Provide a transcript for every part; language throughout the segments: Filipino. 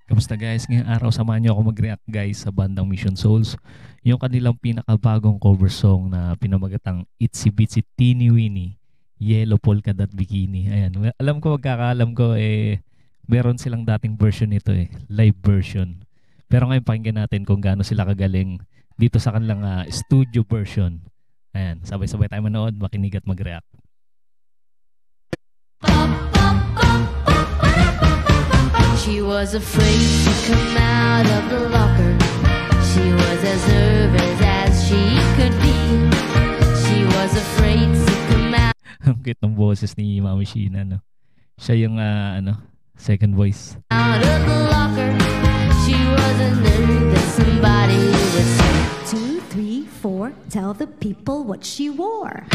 Kamusta guys? Ngayong araw samahan niyo ako mag-react guys sa bandang Mission Souls. Yung kanilang pinakabagong cover song na pinamagatang Itsy Bitsy Teeny Weeny Yellow Polka Dot Bikini. Ayan, alam ko, magkakaalam ko meron silang dating version nito live version. Pero ngayon pakinggan natin kung gaano sila kagaling dito sa kanilang studio version. Ayan, sabay-sabay tayo manood, makinig at mag-react. She was afraid to come out of the locker. She was as nervous as she could be. She was afraid to come out. Ang cute ng boses ni Mami Sheena, no? Siya yung second voice. Out of the locker. She wasn't nervous. Somebody would say 2, 3, 4. Tell the people what she wore.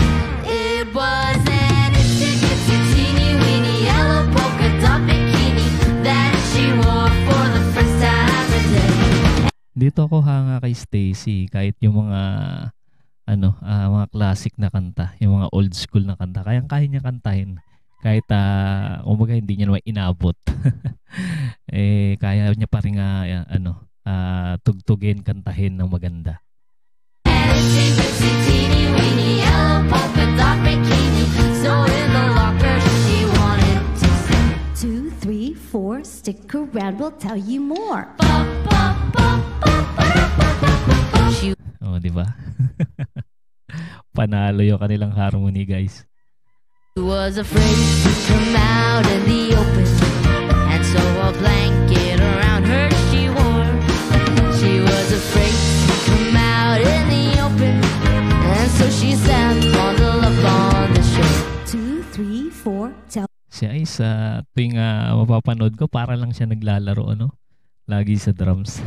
it was an itsy bitsy teeny weeny yellow polka dot bikini that she wore for the first time today. Dito ako hanga kay Stacy kahit yung mga mga classic na kanta, yung mga old school na kanta, kaya niya kantahin kahit kumbaga hindi niya naman inabot. Kaya niya pa rin tugtugin, kantahin ng maganda. An itsy bitsy teeny weeny yellow polka dot bikini, so in the locker she wanted to say 2, 3, 4. Stick around, we'll tell you more. She Oh, di ba? Panalo yung kanilang harmony, guys. was afraid to come out in the open, and so a blanket around her she wore. She was afraid to come out in the open, and so she sat bundled up on the shore. 2, 3, 4. Tell Si Ice, tuwing mapapanood ko, para lang siya naglalaro, lagi sa drums.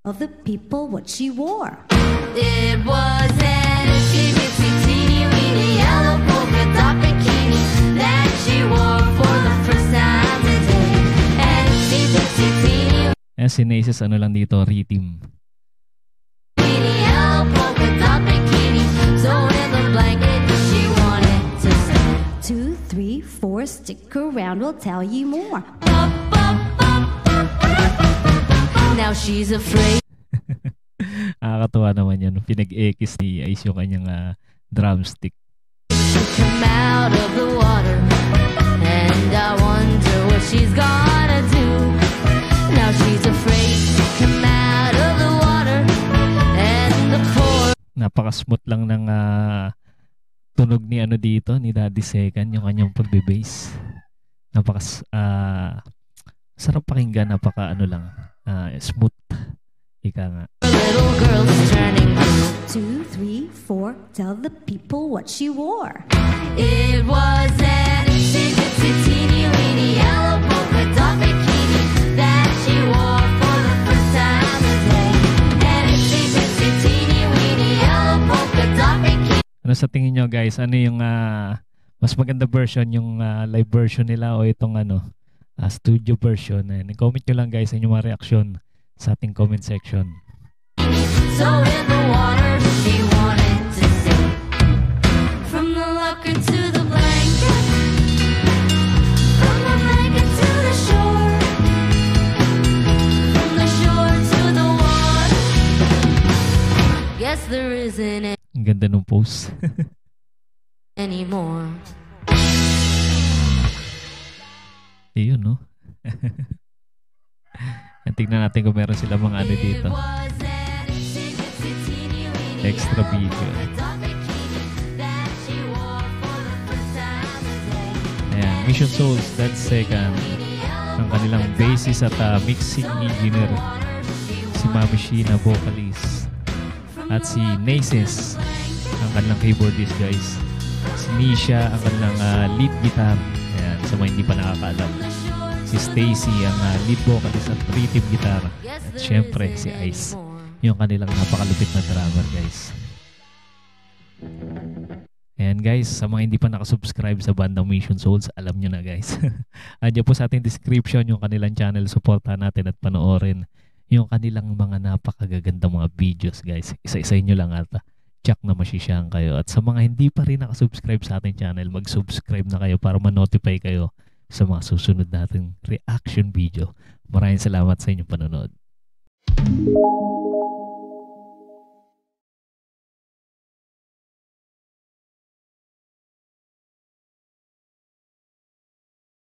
the people what she wore. It was an itsy bitsy teeny weeny yellow polka dot bikini that she wore for the first time today. An itsy bitsy teeny Si Naces, lang dito, rhythm. weeny yellow polka dot bikini, so in the blanket she wanted to say 2, 3, 4. Stick around, we'll tell you more. now she's afraid. Nakakatuwa naman yan. Pinag-ekis ni Ice yung kanyang drumstick. To come out of the water, and I wonder what she's gonna do. Now she's afraid to come out of the water, and the poor Napaka-smooth lang ng tunog ni dito, ni Daddy Second, yung kanyang pagbe-bass. Sarap pakinggan, smooth. Ika nga. little girl's turning blue. 2, 3, 4. Tell the people what she wore. It was an itsy bitsy teeny weeny yellow polka dot bikini that she wore for the first time today. An itsy bitsy teeny weeny yellow polka dot bikini. Ano sa tingin nyo, guys? Ano yung mas maganda version, yung live version nila o itong studio version? Comment nyo lang, guys, sa inyong mga reaksyon sa ating comment section. So in the water she wanted to sing, from the locker to the blanket, from the blanket to the shore, from the shore to the water. Guess there isn't Ang ganda nung pose. anymore. Ayun, no? Tignan natin kung meron sila mga dito. It was an itsy bitsy teeny weeny Extra yellow video. polka dot bikini that she wore for the first time today. Ayan, Mission Souls, That's Second. Ang kanilang bassist at mixing engineer, si Mami Sheena, vocalist. At si Naces, ang kanilang keyboardist, guys. Si Nisha, ang kanilang lead guitar. Ayan, sa mga hindi pa nakakaalam. Si Stacy, ang lead vocalist at rhythm guitar. At syempre, si Ice, yung kanilang napakalupit na drummer, guys. Ayan, guys, sa mga hindi pa nakasubscribe sa bandang Mission Souls, alam nyo na, guys. Andiyan po sa ating description yung kanilang channel. Supportahan natin at panoorin yung kanilang mga napakagagandang mga videos, guys. Isa-isayin nyo lang at check na masisyahan kayo. At sa mga hindi pa rin nakasubscribe sa ating channel, mag-subscribe na kayo para ma-notify kayo sa mga susunod nating reaction video Maraming salamat sa inyong panonood.